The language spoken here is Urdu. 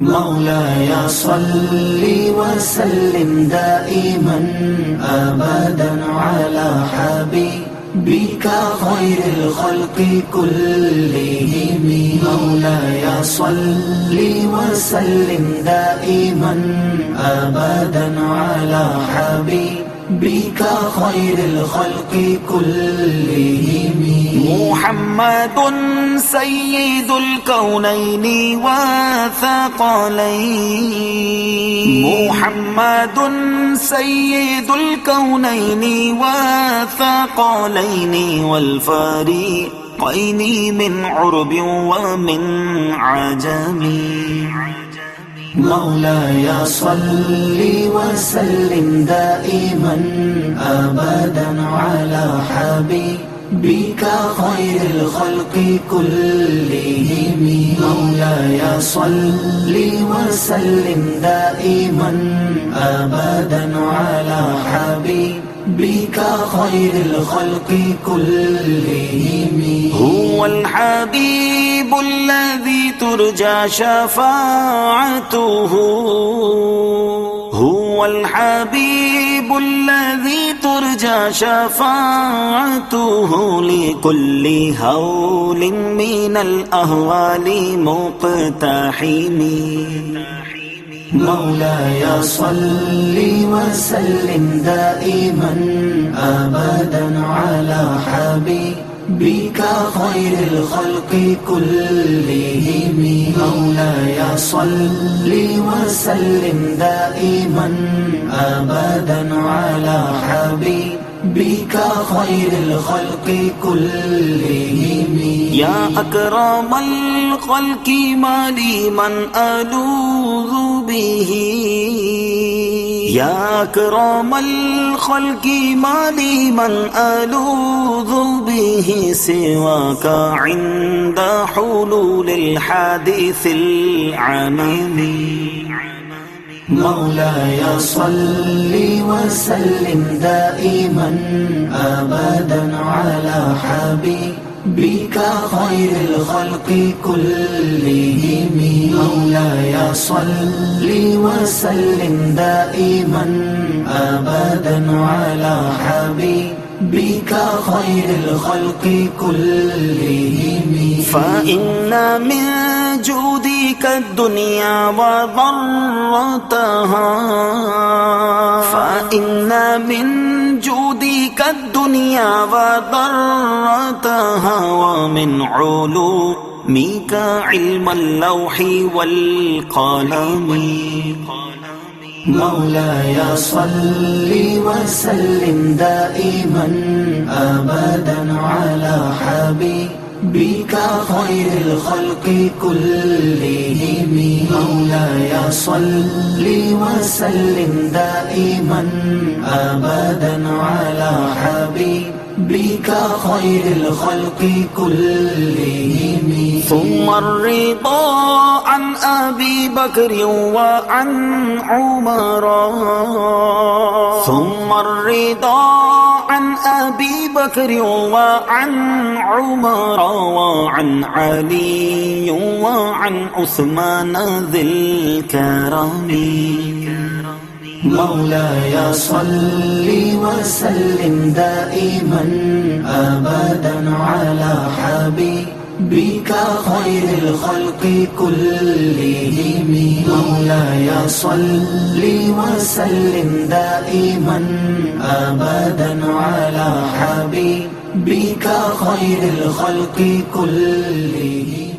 مولاي صل وسلم دائما أبدا على حبيبك خير الخلق كلهم. مولاي صل وسلم دائما أبدا على حبيبك خير الخلق كلهم. محمد سيد الكونين والثقلين. محمد سيد الكونين والثقلين والفريقين من عرب ومن عجم. مولاي صل وسلم دائما أبدا على حبيبك خير الخلق كلهم. مولاي صل وسلم دائما أبدا على حبيبك خير الخلق كلهم. هو الحبيب الذي ترجى شفاعته. هو الحبيب الذي ترجى شفاعته لكل هول من الأهوال مقتحم. مولاي صل وسلم دائما أبدا على حبيبك خير الخلق كلهم. مولاي صل وسلم دائما أبدا على حبيبك خير الخلق كلهم. يا أكرم الخلق ما لي من ألوذ به. يا أكرم الخلق ما لي من ألوذ به سواك عند حلول الحادث العمم. مولاي صل وسلم دائما أبدا على حبيبك خير الخلق كلهم. مولاي صل وسلم دائما أبدا على حبيبك خير الخلق كلهم. فإن من جودك الدنيا وضرتها. فإن من جودك الدنيا وضرتها ومن علومك علم اللوح والقلم. مولاي صل وسلم دائما أبدا على حبيبك خير الخلق كلهم. مولاي صل وسلم دائما أبدا على حبيبك خير الخلق كلهم. ثم الرضا عن أبي بكر وعن عمر. ثم الرضا عن أبي بكر وعن عمر وعن علي وعن عثمان ذي الكرم. مولاي صل وسلم دائما أبدا على حبيبك خير الخلق كلهم. مولاي صل وسلم دائما أبدا على حبيبك خير الخلق كلهم.